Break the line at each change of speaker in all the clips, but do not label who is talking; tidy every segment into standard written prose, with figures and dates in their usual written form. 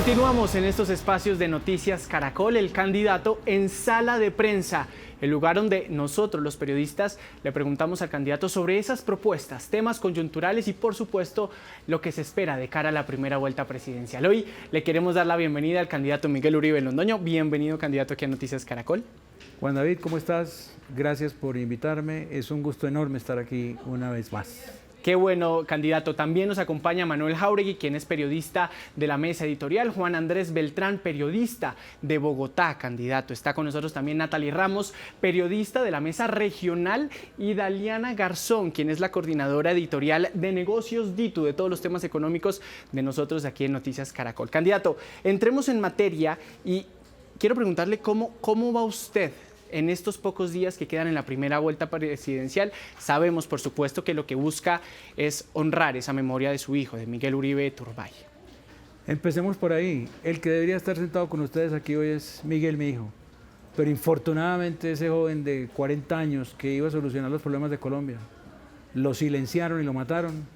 Continuamos en estos espacios de Noticias Caracol, el candidato en sala de prensa, el lugar donde nosotros los periodistas le preguntamos al candidato sobre esas propuestas, temas coyunturales y por supuesto lo que se espera de cara a la primera vuelta presidencial. Hoy le queremos dar la bienvenida al candidato Miguel Uribe Londoño. Bienvenido, candidato, aquí a Noticias Caracol.
Juan David, ¿cómo estás? Gracias por invitarme. Es un gusto enorme estar aquí una vez más.
Qué bueno, candidato. También nos acompaña Manuel Jáuregui, quien es periodista de la mesa editorial. Juan Andrés Beltrán, periodista de Bogotá, candidato. Está con nosotros también Natalie Ramos, periodista de la mesa regional. Y Daliana Garzón, quien es la coordinadora editorial de Negocios DITU, de todos los temas económicos de nosotros aquí en Noticias Caracol. Candidato, entremos en materia y quiero preguntarle cómo va usted en estos pocos días que quedan en la primera vuelta presidencial. Sabemos, por supuesto, que lo que busca es honrar esa memoria de su hijo, de Miguel Uribe Turbay.
Empecemos por ahí. El que debería estar sentado con ustedes aquí hoy es Miguel, mi hijo. Pero infortunadamente ese joven de 40 años que iba a solucionar los problemas de Colombia, lo silenciaron y lo mataron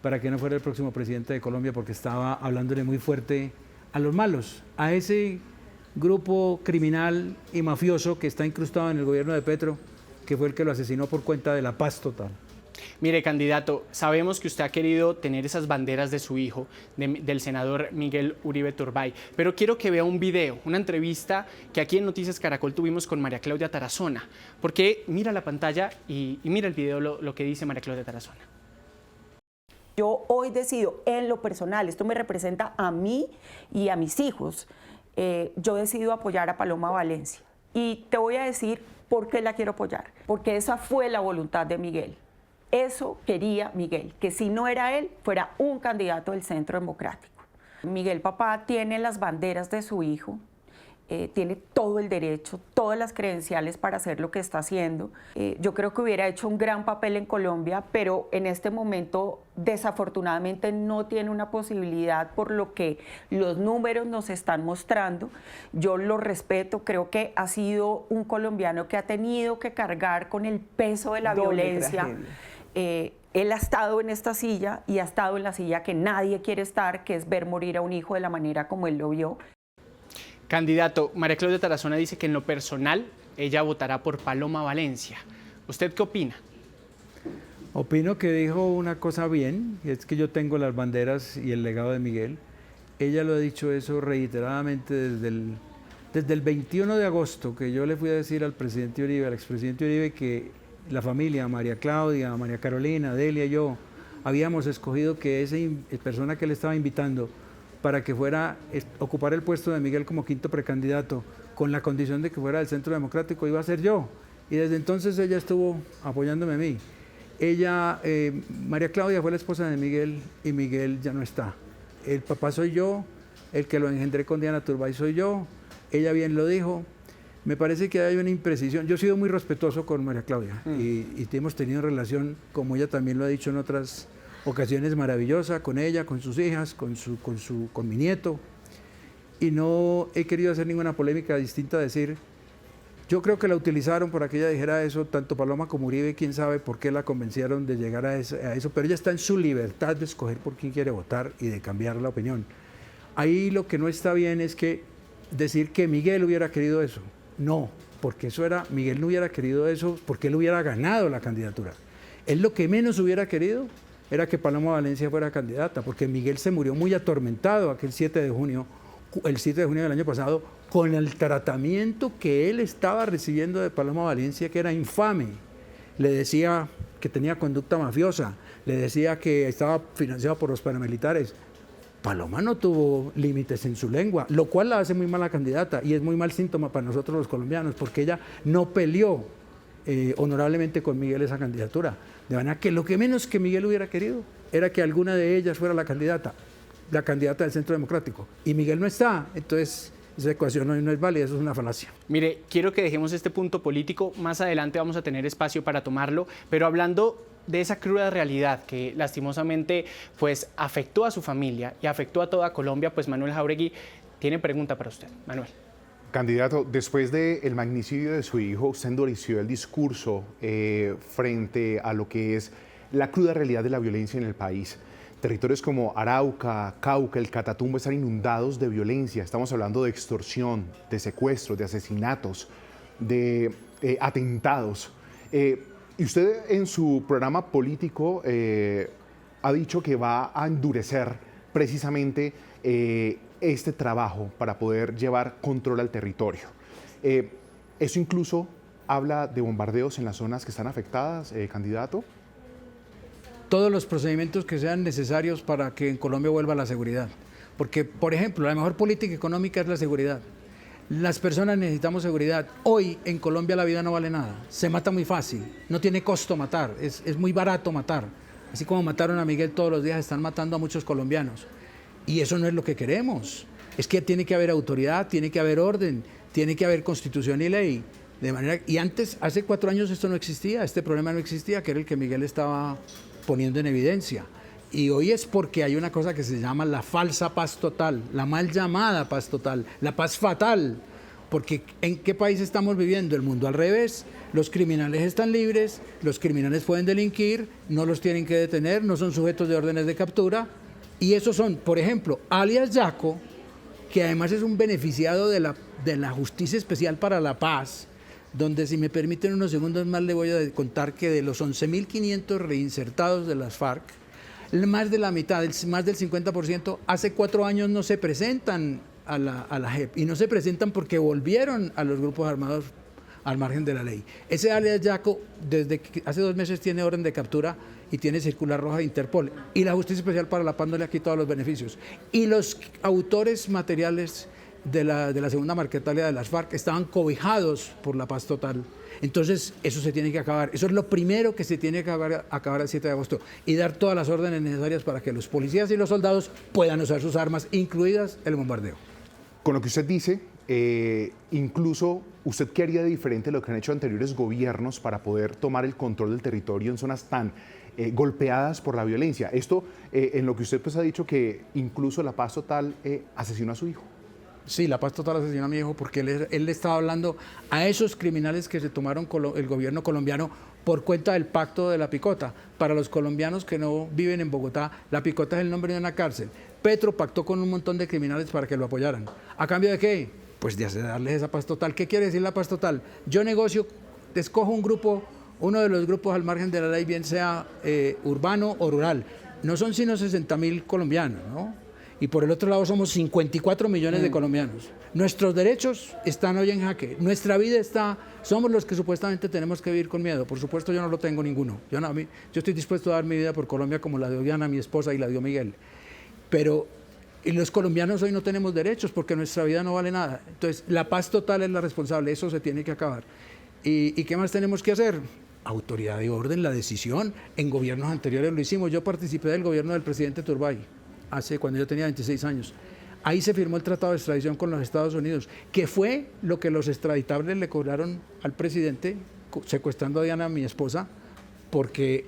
para que no fuera el próximo presidente de Colombia, porque estaba hablándole muy fuerte a los malos, a ese grupo criminal y mafioso que está incrustado en el gobierno de Petro, que fue el que lo asesinó por cuenta de la paz total.
Mire, candidato, sabemos que usted ha querido tener esas banderas de su hijo, del senador Miguel Uribe Turbay, pero quiero que vea un video, una entrevista que aquí en Noticias Caracol tuvimos con María Claudia Tarazona, porque mira la pantalla y mira el video lo que dice María Claudia Tarazona.
Yo hoy decido en lo personal, esto me representa a mí y a mis hijos, yo decido apoyar a Paloma Valencia. Y te voy a decir por qué la quiero apoyar. Porque esa fue la voluntad de Miguel. Eso quería Miguel, que si no era él, fuera un candidato del Centro Democrático. Miguel, papá, tiene las banderas de su hijo, tiene todo el derecho, todas las credenciales para hacer lo que está haciendo. Yo creo que hubiera hecho un gran papel en Colombia, pero en este momento desafortunadamente no tiene una posibilidad por lo que los números nos están mostrando. Yo lo respeto, creo que ha sido un colombiano que ha tenido que cargar con el peso de la violencia. Él ha estado en esta silla y ha estado en la silla que nadie quiere estar, que es ver morir a un hijo de la manera como él lo vio.
Candidato, María Claudia Tarazona dice que en lo personal ella votará por Paloma Valencia. ¿Usted qué opina?
Opino que dijo una cosa bien, y es que yo tengo las banderas y el legado de Miguel. Ella lo ha dicho eso reiteradamente desde el 21 de agosto, que yo le fui a decir al presidente Uribe, al expresidente Uribe, que la familia, María Claudia, María Carolina, Delia y yo, habíamos escogido que esa persona que le estaba invitando para que fuera a ocupar el puesto de Miguel como quinto precandidato, con la condición de que fuera del Centro Democrático, iba a ser yo. Y desde entonces ella estuvo apoyándome a mí. Ella, María Claudia, fue la esposa de Miguel y Miguel ya no está. El papá soy yo, el que lo engendré con Diana Turbay soy yo, ella bien lo dijo. Me parece que hay una imprecisión. Yo he sido muy respetuoso con María Claudia y hemos tenido relación, como ella también lo ha dicho en otras ocasiones, maravillosa con ella, con sus hijas, con mi nieto, y no he querido hacer ninguna polémica distinta a decir, yo creo que la utilizaron para que ella dijera eso, tanto Paloma como Uribe, quién sabe por qué la convencieron de llegar a eso, pero ella está en su libertad de escoger por quién quiere votar y de cambiar la opinión. Ahí lo que no está bien es que decir que Miguel hubiera querido eso, no, porque Miguel no hubiera querido eso porque él hubiera ganado la candidatura. Él lo que menos hubiera querido era que Paloma Valencia fuera candidata, porque Miguel se murió muy atormentado el 7 de junio del año pasado, con el tratamiento que él estaba recibiendo de Paloma Valencia, que era infame. Le decía que tenía conducta mafiosa, le decía que estaba financiado por los paramilitares. Paloma no tuvo límites en su lengua, lo cual la hace muy mala candidata y es muy mal síntoma para nosotros los colombianos, porque ella no peleó honorablemente con Miguel esa candidatura. De manera que lo que menos que Miguel hubiera querido era que alguna de ellas fuera la candidata del Centro Democrático. Y Miguel no está, entonces esa ecuación no es válida, eso es una falacia.
Mire, quiero que dejemos este punto político, más adelante vamos a tener espacio para tomarlo, pero hablando de esa cruda realidad que lastimosamente pues afectó a su familia y afectó a toda Colombia, pues Manuel Jáuregui tiene pregunta para usted. Manuel.
Candidato, después del magnicidio de su hijo, usted endureció el discurso frente a lo que es la cruda realidad de la violencia en el país. territorios como Arauca, Cauca, el Catatumbo están inundados de violencia. Estamos hablando de extorsión, de secuestros, de asesinatos, de atentados. Y usted en su programa político ha dicho que va a endurecer precisamente este trabajo para poder llevar control al territorio. Eso incluso habla de bombardeos en las zonas que están afectadas, candidato.
Todos los procedimientos que sean necesarios para que en Colombia vuelva la seguridad. Porque, por ejemplo, la mejor política económica es la seguridad. Las personas necesitamos seguridad. Hoy en Colombia la vida no vale nada. Se mata muy fácil. No tiene costo matar. Es muy barato matar. Así como mataron a Miguel todos los días, están matando a muchos colombianos. Y eso no es lo que queremos. Es que tiene que haber autoridad, tiene que haber orden, tiene que haber constitución y ley. De manera, y antes, hace 4 años esto no existía, este problema no existía, que era el que Miguel estaba poniendo en evidencia. Y hoy es porque hay una cosa que se llama la falsa paz total, la mal llamada paz total, la paz fatal. Porque ¿en qué país estamos viviendo? El mundo al revés. Los criminales están libres, los criminales pueden delinquir, no los tienen que detener, no son sujetos de órdenes de captura. Y esos son, por ejemplo, alias Yaco, que además es un beneficiado de la Justicia Especial para la Paz, donde, si me permiten unos segundos más, le voy a contar que de los 11.500 reinsertados de las FARC, más de la mitad, más del 50%, hace 4 años no se presentan a la JEP, y no se presentan porque volvieron a los grupos armados al margen de la ley. Ese alias Yaco, desde que hace 2 meses tiene orden de captura y tiene circular roja de Interpol, y la Justicia Especial para la Paz no le ha quitado los beneficios. Y los autores materiales de la segunda Marquetalia de las FARC estaban cobijados por la paz total. Entonces, eso se tiene que acabar. Eso es lo primero que se tiene que acabar el 7 de agosto, y dar todas las órdenes necesarias para que los policías y los soldados puedan usar sus armas, incluidas el bombardeo.
Con lo que usted dice, incluso usted qué haría de diferente a lo que han hecho anteriores gobiernos para poder tomar el control del territorio en zonas tan golpeadas por la violencia. Esto en lo que usted pues ha dicho que incluso la paz total asesinó a su hijo.
Sí, la paz total asesinó a mi hijo porque él le estaba hablando a esos criminales que se tomaron el gobierno colombiano por cuenta del pacto de la Picota. Para los colombianos que no viven en Bogotá, la Picota es el nombre de una cárcel. Petro pactó con un montón de criminales para que lo apoyaran. ¿A cambio de qué? Pues de darles esa paz total. ¿Qué quiere decir la paz total? Yo negocio, escojo un grupo, uno de los grupos al margen de la ley, bien sea urbano o rural. No son sino 60.000 colombianos, ¿no? Y por el otro lado somos 54 millones de colombianos. Nuestros derechos están hoy en jaque. Nuestra vida está... Somos los que supuestamente tenemos que vivir con miedo. Por supuesto, yo no lo tengo ninguno. Yo estoy dispuesto a dar mi vida por Colombia como la dio Diana, mi esposa, y la dio Miguel. Pero los colombianos hoy no tenemos derechos porque nuestra vida no vale nada. Entonces, la paz total es la responsable. Eso se tiene que acabar. ¿Y qué más tenemos que hacer? Autoridad y orden, la decisión. En gobiernos anteriores lo hicimos. Yo participé del gobierno del presidente Turbay, cuando yo tenía 26 años. Ahí se firmó el tratado de extradición con los Estados Unidos, que fue lo que los extraditables le cobraron al presidente, secuestrando a Diana, mi esposa, porque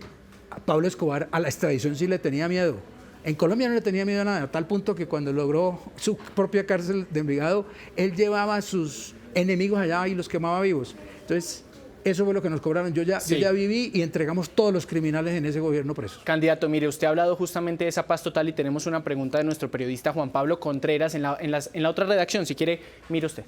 Pablo Escobar a la extradición sí le tenía miedo. En Colombia no le tenía miedo a nada, a tal punto que cuando logró su propia cárcel de Envigado, él llevaba a sus enemigos allá y los quemaba vivos. Entonces, eso fue lo que nos cobraron. Yo ya viví y entregamos todos los criminales en ese gobierno presos.
Candidato, mire, usted ha hablado justamente de esa paz total y tenemos una pregunta de nuestro periodista Juan Pablo Contreras en la otra redacción. Si quiere, mire usted.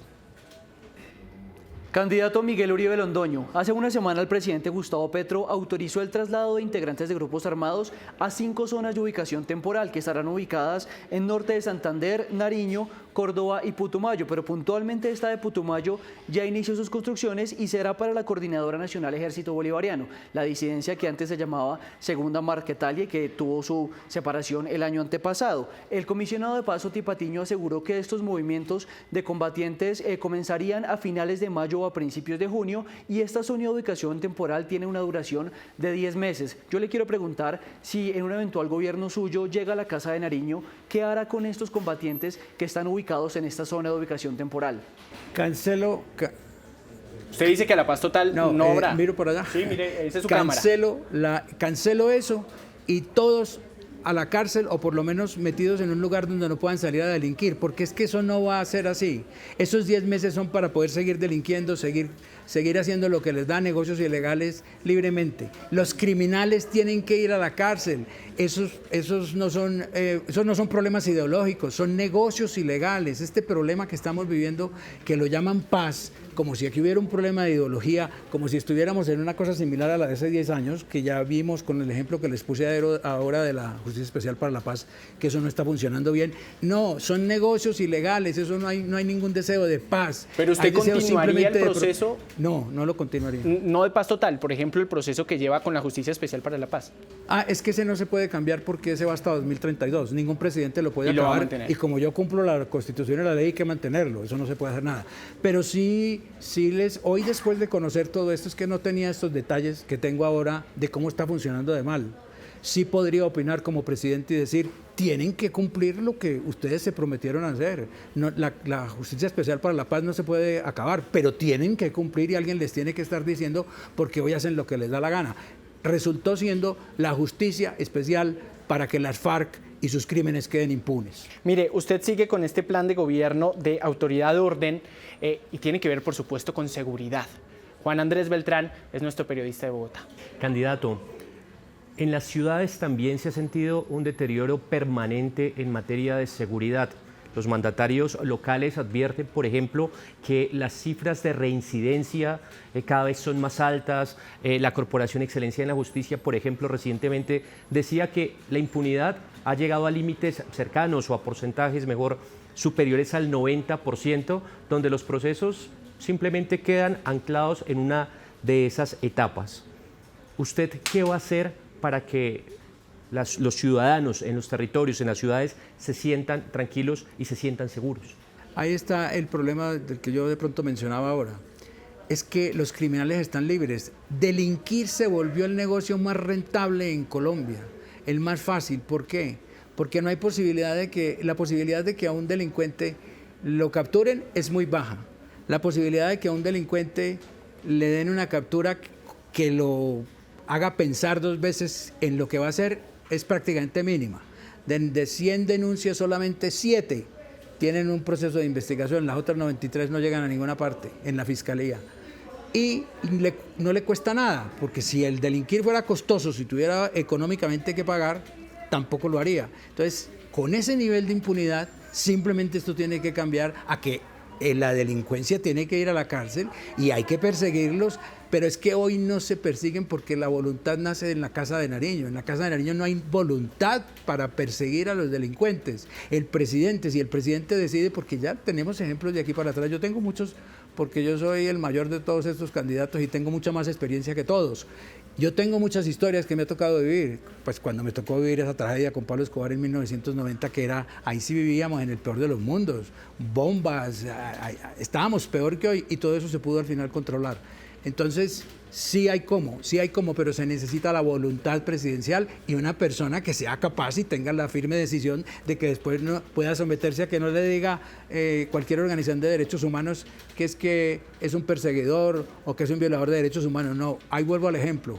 Candidato Miguel Uribe Londoño, hace una semana el presidente Gustavo Petro autorizó el traslado de integrantes de grupos armados a 5 zonas de ubicación temporal que estarán ubicadas en norte de Santander, Nariño, Córdoba y Putumayo, pero puntualmente esta de Putumayo ya inició sus construcciones y será para la Coordinadora Nacional Ejército Bolivariano, la disidencia que antes se llamaba Segunda Marquetalia y que tuvo su separación el año antepasado. El comisionado de paz Oti Patiño aseguró que estos movimientos de combatientes comenzarían a finales de mayo o a principios de junio y esta zona de ubicación temporal tiene una duración de 10 meses. Yo le quiero preguntar si en un eventual gobierno suyo llega a la Casa de Nariño, ¿qué hará con estos combatientes que están ubicados en esta zona de ubicación temporal?
Cancelo...
Usted dice que la paz total no habrá.
Miro por allá.
Sí, mire, esa es su cámara.
Cancelo eso y todos a la cárcel o por lo menos metidos en un lugar donde no puedan salir a delinquir, porque es que eso no va a ser así. Esos 10 meses son para poder seguir delinquiendo, seguir haciendo lo que les da, negocios ilegales libremente. Los criminales tienen que ir a la cárcel. Esos no son problemas ideológicos, son negocios ilegales. Este problema que estamos viviendo, que lo llaman paz, como si aquí hubiera un problema de ideología, como si estuviéramos en una cosa similar a la de hace 10 años, que ya vimos con el ejemplo que les puse ahora de la Justicia Especial para la Paz, que eso no está funcionando bien. No, son negocios ilegales, eso no hay ningún deseo de paz.
¿Pero usted continuaría el proceso?
No lo continuaría.
No de paz total, por ejemplo, el proceso que lleva con la Justicia Especial para la Paz.
Es que ese no se puede cambiar porque ese va hasta 2032. Ningún presidente lo puede
Y lo va a
acabar.
mantener.
Y como yo cumplo la Constitución y la ley, hay que mantenerlo. Eso no se puede hacer nada. Pero hoy después de conocer todo esto, es que no tenía estos detalles que tengo ahora de cómo está funcionando de mal. Sí podría opinar como presidente y decir, tienen que cumplir lo que ustedes se prometieron hacer. No, la Justicia Especial para la Paz no se puede acabar, pero tienen que cumplir y alguien les tiene que estar diciendo porque hoy hacen lo que les da la gana. Resultó siendo la Justicia Especial para que las FARC y sus crímenes queden impunes.
Mire, usted sigue con este plan de gobierno de autoridad de orden y tiene que ver, por supuesto, con seguridad. Juan Andrés Beltrán es nuestro periodista de Bogotá.
Candidato, en las ciudades también se ha sentido un deterioro permanente en materia de seguridad. Los mandatarios locales advierten, por ejemplo, que las cifras de reincidencia cada vez son más altas. La Corporación Excelencia en la Justicia, por ejemplo, recientemente decía que la impunidad ha llegado a límites cercanos o a porcentajes mejor superiores al 90%, donde los procesos simplemente quedan anclados en una de esas etapas. ¿Usted qué va a hacer para que los ciudadanos en los territorios, en las ciudades, se sientan tranquilos y se sientan seguros?
Ahí está el problema del que yo de pronto mencionaba ahora. Es que los criminales están libres. Delinquir se volvió el negocio más rentable en Colombia, el más fácil. ¿Por qué? Porque no hay la posibilidad de que a un delincuente lo capturen es muy baja. La posibilidad de que a un delincuente le den una captura que lo haga pensar 2 veces en lo que va a hacer es prácticamente mínima. De 100 denuncias, solamente 7 tienen un proceso de investigación, las otras 93 no llegan a ninguna parte en la fiscalía. Y no le cuesta nada, porque si el delinquir fuera costoso, si tuviera económicamente que pagar, tampoco lo haría. Entonces, con ese nivel de impunidad, simplemente esto tiene que cambiar a que la delincuencia tiene que ir a la cárcel y hay que perseguirlos, pero es que hoy no se persiguen porque la voluntad nace en la Casa de Nariño. En la Casa de Nariño no hay voluntad para perseguir a los delincuentes. Si el presidente decide, porque ya tenemos ejemplos de aquí para atrás, yo tengo muchos, porque yo soy el mayor de todos estos candidatos y tengo mucha más experiencia que todos. Yo tengo muchas historias que me ha tocado vivir, pues cuando me tocó vivir esa tragedia con Pablo Escobar en 1990, ahí sí vivíamos en el peor de los mundos, bombas, estábamos peor que hoy y todo eso se pudo al final controlar. Entonces, sí hay cómo, pero se necesita la voluntad presidencial y una persona que sea capaz y tenga la firme decisión de que después no pueda someterse a que no le diga cualquier organización de derechos humanos que es un perseguidor o que es un violador de derechos humanos. No, ahí vuelvo al ejemplo.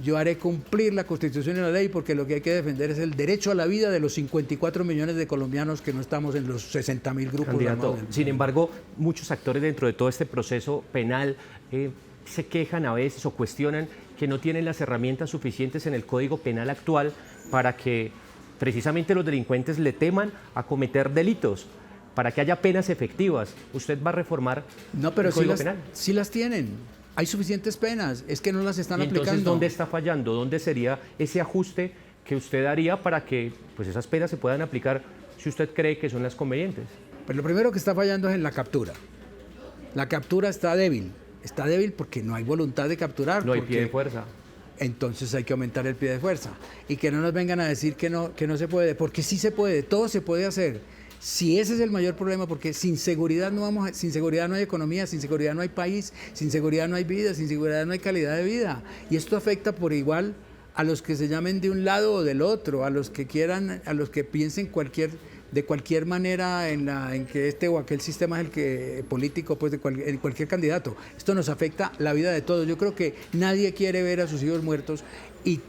Yo haré cumplir la Constitución y la ley porque lo que hay que defender es el derecho a la vida de los 54 millones de colombianos que no estamos en los 60.000 grupos.
Candidato, sin embargo, muchos actores dentro de todo este proceso penal se quejan a veces o cuestionan que no tienen las herramientas suficientes en el Código Penal actual para que precisamente los delincuentes le teman a cometer delitos, para que haya penas efectivas. ¿Usted va a reformar el Código Penal?
Sí las tienen. Hay suficientes penas, es que no las están aplicando.
Entonces, ¿dónde está fallando? ¿Dónde sería ese ajuste que usted haría para que pues, esas penas se puedan aplicar si usted cree que son las convenientes?
Pues lo primero que está fallando es en la captura. La captura está débil. Está débil porque no hay voluntad de capturar.
No hay pie de fuerza.
Entonces hay que aumentar el pie de fuerza. Y que no nos vengan a decir que no se puede, porque sí se puede, todo se puede hacer. Si ese es el mayor problema, porque sin seguridad sin seguridad no hay economía, sin seguridad no hay país, sin seguridad no hay vida, sin seguridad no hay calidad de vida. Y esto afecta por igual a los que se llamen de un lado o del otro, a los que quieran, a los que piensen de cualquier manera en que este o aquel sistema es el que político, pues en cualquier candidato. Esto nos afecta la vida de todos. Yo creo que nadie quiere ver a sus hijos muertos y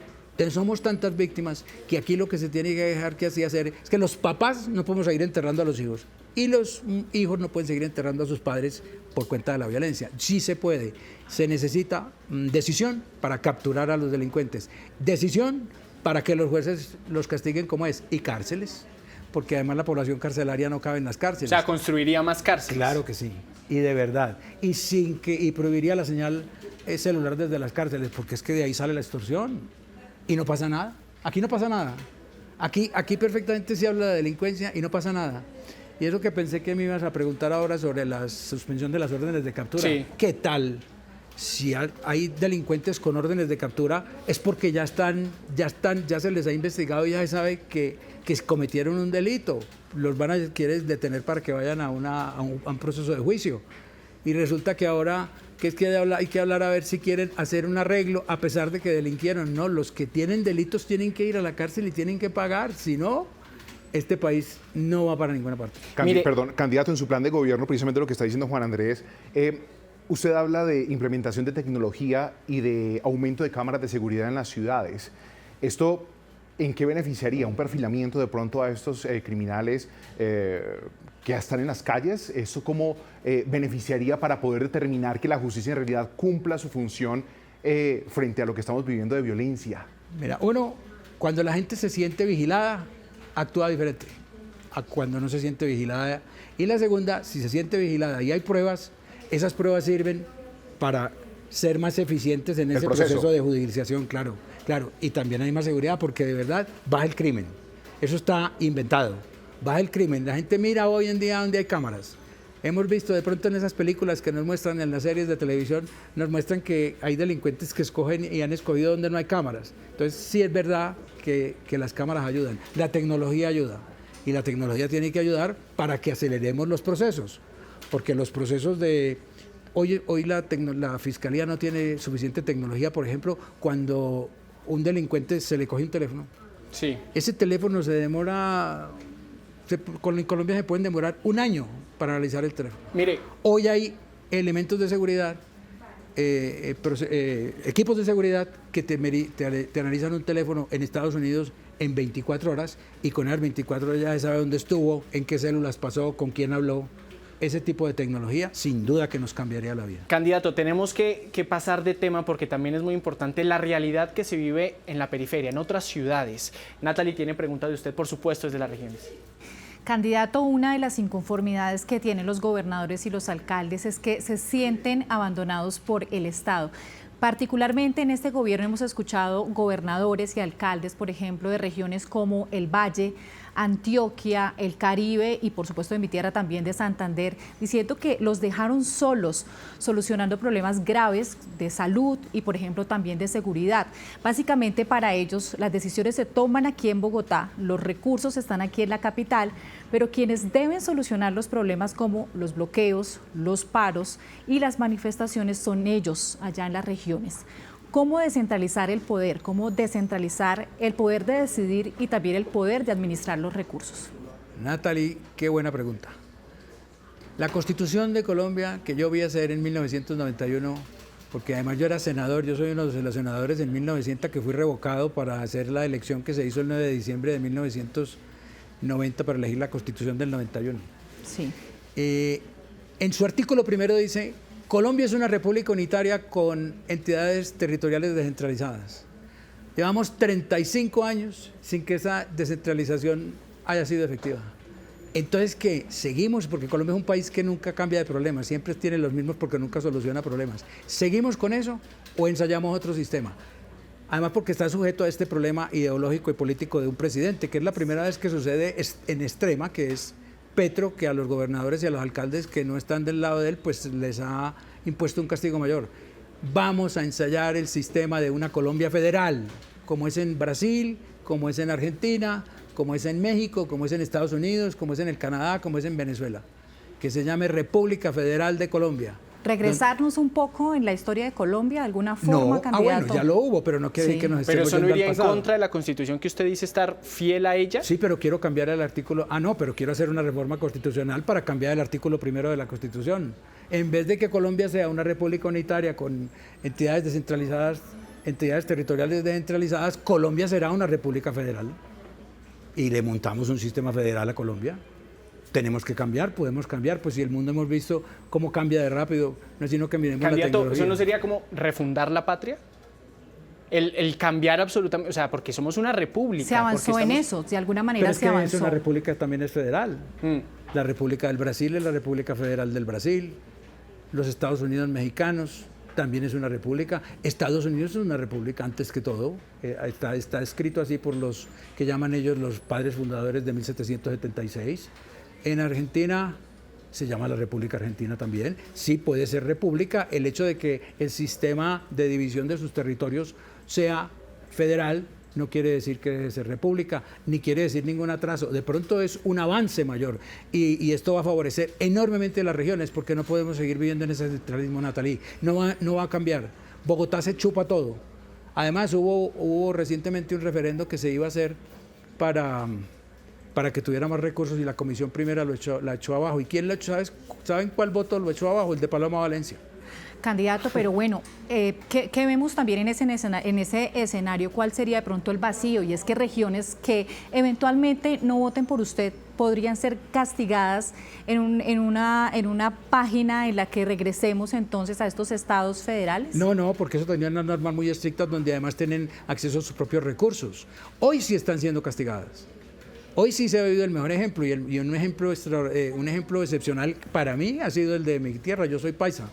Somos tantas víctimas que aquí lo que se tiene que dejar que así hacer es que los papás no podemos seguir enterrando a los hijos y los hijos no pueden seguir enterrando a sus padres por cuenta de la violencia. Sí se puede. Se necesita decisión para capturar a los delincuentes, decisión para que los jueces los castiguen como es y cárceles, porque además la población carcelaria no cabe en las cárceles.
O sea, construiría más cárceles.
Claro que sí, y de verdad. Y prohibiría la señal celular desde las cárceles, porque es que de ahí sale la extorsión y no pasa nada. Aquí no pasa nada. Aquí perfectamente se habla de delincuencia y no pasa nada. Y eso que pensé que me ibas a preguntar ahora sobre la suspensión de las órdenes de captura.
Sí.
¿Qué tal? Si hay delincuentes con órdenes de captura es porque ya se les ha investigado y ya se sabe que cometieron un delito. Los van a querer detener para que vayan a un proceso de juicio. Y resulta que ahora hay que hablar a ver si quieren hacer un arreglo a pesar de que delinquieron. No, los que tienen delitos tienen que ir a la cárcel y tienen que pagar. Si no, este país no va para ninguna parte.
Perdón, candidato, en su plan de gobierno, precisamente lo que está diciendo Juan Andrés, usted habla de implementación de tecnología y de aumento de cámaras de seguridad en las ciudades. ¿Esto en qué beneficiaría? ¿Un perfilamiento de pronto a estos criminales que ya están en las calles? ¿Eso cómo beneficiaría para poder determinar que la justicia en realidad cumpla su función frente a lo que estamos viviendo de violencia?
Mira, uno, cuando la gente se siente vigilada, actúa diferente a cuando no se siente vigilada. Y la segunda, si se siente vigilada y hay pruebas, esas pruebas sirven para ser más eficientes en ese proceso de judicialización, claro. Y también hay más seguridad porque de verdad baja el crimen. Eso está inventado. Baja el crimen. La gente mira hoy en día donde hay cámaras. Hemos visto de pronto en esas películas que nos muestran en las series de televisión, nos muestran que hay delincuentes que escogen y han escogido donde no hay cámaras. Entonces sí es verdad que las cámaras ayudan. La tecnología ayuda. Y la tecnología tiene que ayudar para que aceleremos los procesos. Porque los procesos de... Hoy la Fiscalía no tiene suficiente tecnología, por ejemplo, cuando un delincuente se le coge un teléfono.
Sí.
Ese teléfono se demora... En Colombia se pueden demorar 1 año para analizar el teléfono.
Mire.
Hoy hay elementos de seguridad, equipos de seguridad que te analizan un teléfono en Estados Unidos en 24 horas y con esas 24 horas ya se sabe dónde estuvo, en qué células pasó, con quién habló. Ese tipo de tecnología sin duda que nos cambiaría la vida.
Candidato, tenemos que pasar de tema porque también es muy importante la realidad que se vive en la periferia, en otras ciudades. Natalie tiene preguntas de usted, por supuesto, desde las regiones.
Candidato, una de las inconformidades que tienen los gobernadores y los alcaldes es que se sienten abandonados por el Estado. Particularmente en este gobierno hemos escuchado gobernadores y alcaldes, por ejemplo, de regiones como el Valle, Antioquia, el Caribe y por supuesto de mi tierra también de Santander, diciendo que los dejaron solos, solucionando problemas graves de salud y por ejemplo también de seguridad. Básicamente para ellos las decisiones se toman aquí en Bogotá, los recursos están aquí en la capital, pero quienes deben solucionar los problemas como los bloqueos, los paros y las manifestaciones son ellos allá en las regiones. ¿Cómo descentralizar el poder? ¿Cómo descentralizar el poder de decidir y también el poder de administrar los recursos?
Natalie, qué buena pregunta. La Constitución de Colombia que yo vi hacer en 1991, porque además yo era senador, yo soy uno de los senadores en 1900 que fui revocado para hacer la elección que se hizo el 9 de diciembre de 1990 para elegir la Constitución del 91.
Sí.
En su artículo primero dice: Colombia es una república unitaria con entidades territoriales descentralizadas. Llevamos 35 años sin que esa descentralización haya sido efectiva. Entonces, ¿qué? Seguimos, porque Colombia es un país que nunca cambia de problemas, siempre tiene los mismos porque nunca soluciona problemas. ¿Seguimos con eso o ensayamos otro sistema? Además, porque está sujeto a este problema ideológico y político de un presidente, que es la primera vez que sucede en extrema, que es Petro, que a los gobernadores y a los alcaldes que no están del lado de él, pues les ha impuesto un castigo mayor. Vamos a ensayar el sistema de una Colombia federal, como es en Brasil, como es en Argentina, como es en México, como es en Estados Unidos, como es en el Canadá, como es en Venezuela, que se llame República Federal de Colombia.
¿Regresarnos un poco en la historia de Colombia de alguna forma, candidato?
Bueno, ya lo hubo, pero no quiere decir que nos
Pero
estemos
eso no
yendo
iría
al
en
pasado.
contra de la Constitución que usted dice estar fiel a ella.
Sí, pero quiero cambiar el artículo. No, pero quiero hacer una reforma constitucional para cambiar el artículo primero de la Constitución. En vez de que Colombia sea una república unitaria con entidades descentralizadas entidades territoriales descentralizadas, Colombia será una república federal. Y le montamos un sistema federal a Colombia. Tenemos que cambiar, podemos cambiar, pues si el mundo hemos visto cómo cambia de rápido, no es sino que miremos la
Candidato,
tecnología.
¿eso no sería como refundar la patria? El cambiar absolutamente, o sea, porque somos una república.
Se avanzó en eso, de alguna manera
Pero es
se
que
avanzó.
una república también es federal. La República del Brasil es la República Federal del Brasil. Los Estados Unidos mexicanos también es una república. Estados Unidos es una república antes que todo. Está escrito así por los que llaman ellos los padres fundadores de 1776. En Argentina se llama la República Argentina también. Sí puede ser república. El hecho de que el sistema de división de sus territorios sea federal no quiere decir que debe ser república, ni quiere decir ningún atraso. De pronto es un avance mayor y esto va a favorecer enormemente a las regiones porque no podemos seguir viviendo en ese centralismo natalí. No va a cambiar. Bogotá se chupa todo. Además hubo recientemente un referendo que se iba a hacer para que tuviera más recursos y la comisión primera la echó abajo. ¿Y quién lo echó? ¿Saben cuál voto lo echó abajo? El de Paloma Valencia.
Candidato, pero bueno, ¿qué vemos también en ese escenario? ¿Cuál sería de pronto el vacío? Y es que regiones que eventualmente no voten por usted podrían ser castigadas en una página en la que regresemos entonces a estos estados federales.
No, porque eso tenía unas normas muy estrictas donde además tienen acceso a sus propios recursos. Hoy sí están siendo castigadas. Hoy sí se ha vivido el mejor ejemplo y un ejemplo excepcional para mí ha sido el de mi tierra. Yo soy paisa.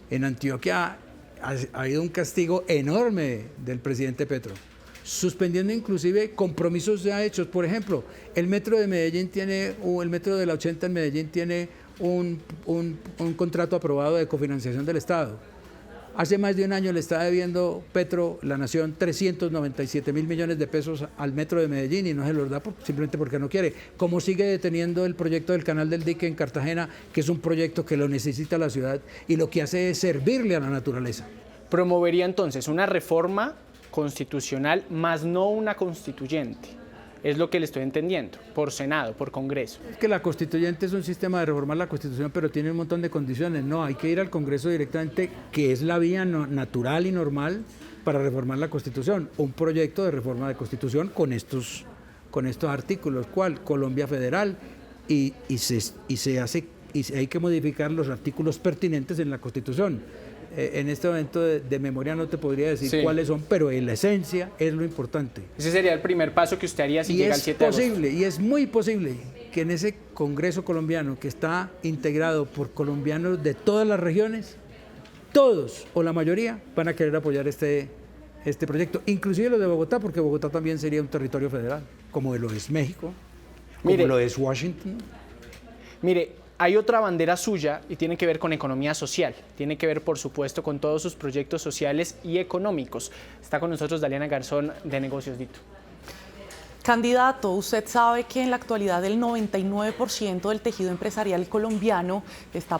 En Antioquia ha habido un castigo enorme del presidente Petro, suspendiendo inclusive compromisos ya hechos. Por ejemplo, el metro de Medellín el metro de la 80 en Medellín tiene un contrato aprobado de cofinanciación del Estado. Hace más de un año le está debiendo Petro, la Nación, 397.000 millones de pesos al metro de Medellín y no se los da simplemente porque no quiere. Como sigue deteniendo el proyecto del Canal del Dique en Cartagena, que es un proyecto que lo necesita la ciudad y lo que hace es servirle a la naturaleza.
Promovería entonces una reforma constitucional, más no una constituyente. Es lo que le estoy entendiendo, por Senado, por Congreso.
Es que la constituyente es un sistema de reformar la Constitución, pero tiene un montón de condiciones. No, hay que ir al Congreso directamente, que es la vía natural y normal para reformar la Constitución. Un proyecto de reforma de Constitución con estos artículos. ¿Cuál? Colombia Federal. Y hay que modificar los artículos pertinentes en la Constitución. En este momento de memoria no te podría decir cuáles son, pero en la esencia es lo importante.
Ese sería el primer paso que usted haría si llega al 7 de agosto.
Y es muy posible que en ese Congreso colombiano que está integrado por colombianos de todas las regiones, todos o la mayoría van a querer apoyar este proyecto, inclusive los de Bogotá, porque Bogotá también sería un territorio federal, como lo es México, como lo es Washington.
Mire, hay otra bandera suya y tiene que ver con economía social, tiene que ver por supuesto con todos sus proyectos sociales y económicos. Está con nosotros Daliana Garzón de Negocios Dito.
Candidato, usted sabe que en la actualidad el 99% del tejido empresarial colombiano está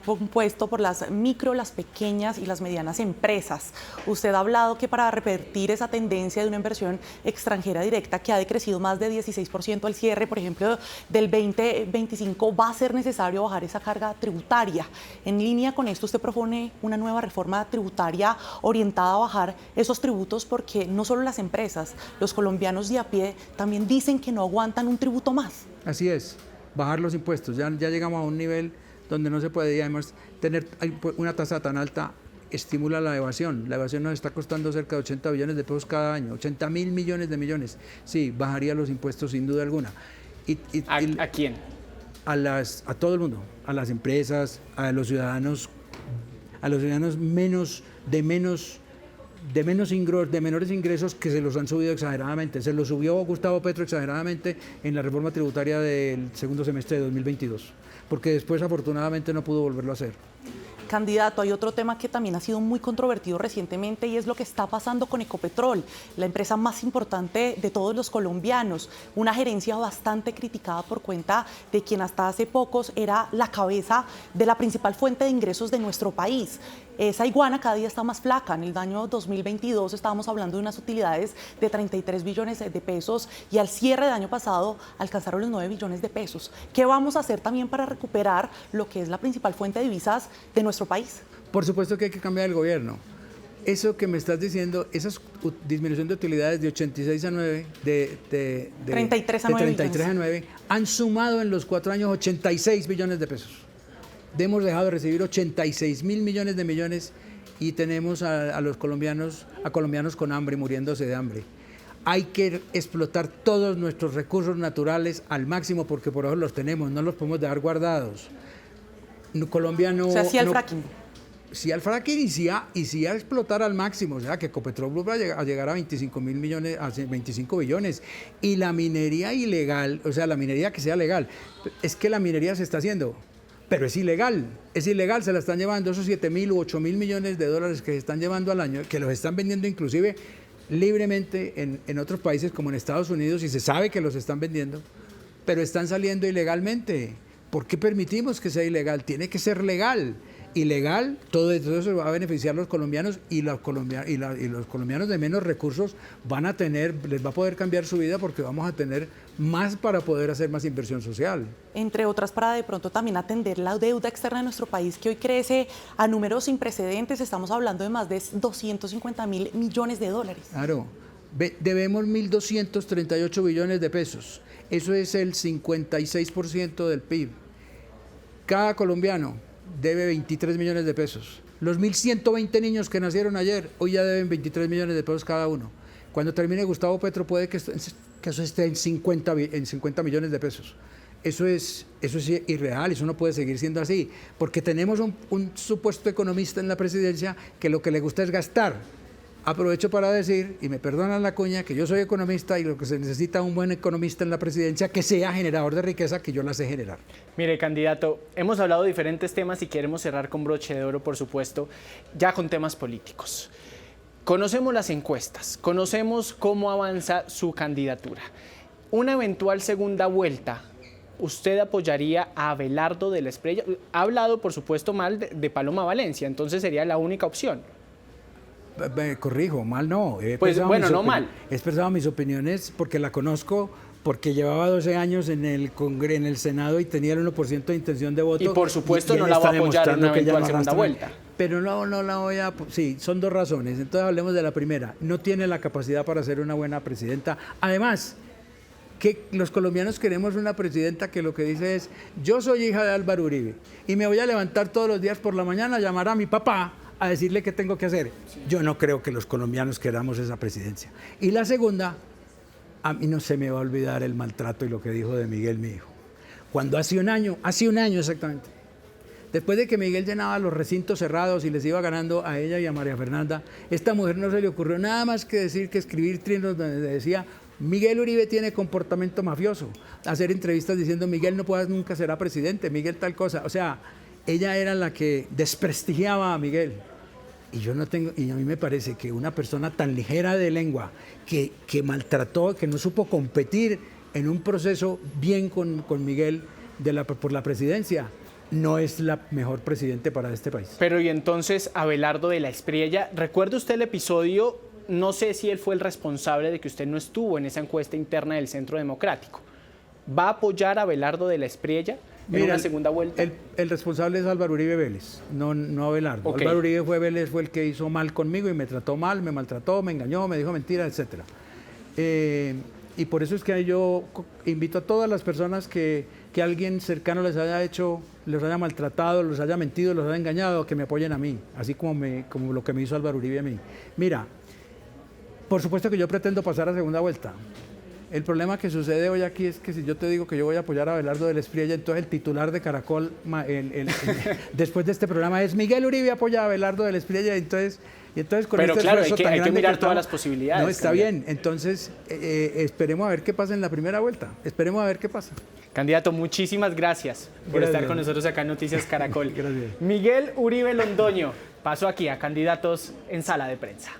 compuesto por las micro, las pequeñas y las medianas empresas. Usted ha hablado que para revertir esa tendencia de una inversión extranjera directa que ha decrecido más de 16% al cierre, por ejemplo, del 2025, va a ser necesario bajar esa carga tributaria. En línea con esto, usted propone una nueva reforma tributaria orientada a bajar esos tributos porque no solo las empresas, los colombianos de a pie también dicen que no aguantan un tributo más.
Así es, bajar los impuestos. Ya llegamos a un nivel donde no se puede, y además tener una tasa tan alta estimula la evasión. La evasión nos está costando cerca de 80 billones de pesos cada año, 80.000 millones de millones. Sí, bajaría los impuestos sin duda alguna.
¿A quién?
A todo el mundo, a las empresas, a los ciudadanos de menores ingresos que se los han subido exageradamente. Se los subió Gustavo Petro exageradamente en la reforma tributaria del segundo semestre de 2022, porque después afortunadamente no pudo volverlo a hacer.
Candidato, hay otro tema que también ha sido muy controvertido recientemente y es lo que está pasando con Ecopetrol, la empresa más importante de todos los colombianos, una gerencia bastante criticada por cuenta de quien hasta hace pocos era la cabeza de la principal fuente de ingresos de nuestro país. Esa iguana cada día está más flaca. En el año 2022 estábamos hablando de unas utilidades de 33 billones de pesos y al cierre del año pasado alcanzaron los 9 billones de pesos. ¿Qué vamos a hacer también para recuperar lo que es la principal fuente de divisas de nuestro país?
Por supuesto que hay que cambiar el gobierno. eso que me estás diciendo, esas disminución de utilidades de 86 a 9, de
33 a 9
33 a 9, han sumado en los 4 años 86 billones de pesos. Hemos dejado de recibir 86 mil millones de millones y tenemos a los colombianos con hambre, muriéndose de hambre. Hay que explotar todos nuestros recursos naturales al máximo porque por eso los tenemos, no los podemos dejar guardados. Colombia no...
O sea, sí al fracking.
Sí al fracking y sí a explotar al máximo, o sea, que Ecopetrol va a llegar a 25 mil millones, a 25 billones. Y la minería ilegal, o sea, la minería que sea legal, es que la minería se está haciendo, pero es ilegal, se la están llevando esos 7 mil u 8 mil millones de dólares que se están llevando al año, que los están vendiendo inclusive libremente en otros países como en Estados Unidos y se sabe que los están vendiendo, pero están saliendo ilegalmente. ¿Por qué permitimos que sea ilegal? Tiene que ser legal. Ilegal, todo eso va a beneficiar a los colombianos y los colombianos de menos recursos les va a poder cambiar su vida porque vamos a tener más para poder hacer más inversión social.
Entre otras, para de pronto también atender la deuda externa de nuestro país, que hoy crece a números sin precedentes. Estamos hablando de más de 250 mil millones de dólares.
Claro, debemos 1.238 billones de pesos. Eso es el 56% del PIB. Cada colombiano debe 23 millones de pesos. Los 1.120 niños que nacieron ayer, hoy ya deben 23 millones de pesos cada uno. Cuando termine Gustavo Petro puede que eso esté en 50 millones de pesos. Eso es irreal, eso no puede seguir siendo así, porque tenemos un supuesto economista en la presidencia que lo que le gusta es gastar. Aprovecho para decir, y me perdonan la cuña, que yo soy economista y lo que se necesita un buen economista en la presidencia que sea generador de riqueza, que yo la sé generar.
Mire, candidato, hemos hablado de diferentes temas y queremos cerrar con broche de oro, por supuesto, ya con temas políticos. Conocemos las encuestas, conocemos cómo avanza su candidatura. Una eventual segunda vuelta, ¿usted apoyaría a Abelardo de la Espriella? Ha hablado, por supuesto, mal de Paloma Valencia, entonces sería la única opción.
Me corrijo, mal no.
Pues bueno, no mal.
He expresado mis opiniones porque la conozco, porque llevaba 12 años en el Senado y tenía el 1% de intención de voto.
Y por supuesto no la va a apoyar en una eventual segunda vuelta.
Pero no la voy a... Sí, son dos razones. Entonces hablemos de la primera. No tiene la capacidad para ser una buena presidenta. Además, que los colombianos queremos una presidenta que lo que dice es: yo soy hija de Álvaro Uribe y me voy a levantar todos los días por la mañana a llamar a mi papá a decirle qué tengo que hacer. Yo no creo que los colombianos queramos esa presidencia. Y la segunda, a mí no se me va a olvidar el maltrato y lo que dijo de Miguel, mi hijo. Cuando hace un año exactamente, después de que Miguel llenaba los recintos cerrados y les iba ganando a ella y a María Fernanda, esta mujer no se le ocurrió nada más que escribir trinos donde decía: Miguel Uribe tiene comportamiento mafioso. Hacer entrevistas diciendo: Miguel nunca será presidente, Miguel tal cosa. O sea, ella era la que desprestigiaba a Miguel. Y a mí me parece que una persona tan ligera de lengua, que maltrató, que no supo competir en un proceso bien con Miguel por la presidencia, no es la mejor presidente para este país.
Pero y entonces Abelardo de la Espriella, ¿recuerda usted el episodio? No sé si él fue el responsable de que usted no estuvo en esa encuesta interna del Centro Democrático. ¿Va a apoyar a Abelardo de la Espriella en una segunda vuelta?
El responsable es Álvaro Uribe Vélez, no Abelardo.
Okay.
Álvaro Uribe Vélez fue el que hizo mal conmigo y me trató mal, me maltrató, me engañó, me dijo mentiras, etc. Y por eso es que yo invito a todas las personas que alguien cercano les haya maltratado, les haya mentido, les haya engañado, que me apoyen a mí, así como lo que me hizo Álvaro Uribe a mí. Mira, por supuesto que yo pretendo pasar a segunda vuelta. El problema que sucede hoy aquí es que si yo te digo que yo voy a apoyar a Abelardo de la Espriella, entonces el titular de Caracol después de este programa es: Miguel Uribe apoya a Abelardo de la Espriella, y entonces con
pero
este
claro,
esfuerzo tan
hay que
grande
mirar todas las posibilidades.
No, está bien. Entonces, esperemos a ver qué pasa en la primera vuelta. Esperemos a ver qué pasa.
Candidato, muchísimas gracias por estar con nosotros acá en Noticias Caracol.
Gracias.
Miguel Uribe Londoño pasó aquí a Candidatos en Sala de Prensa.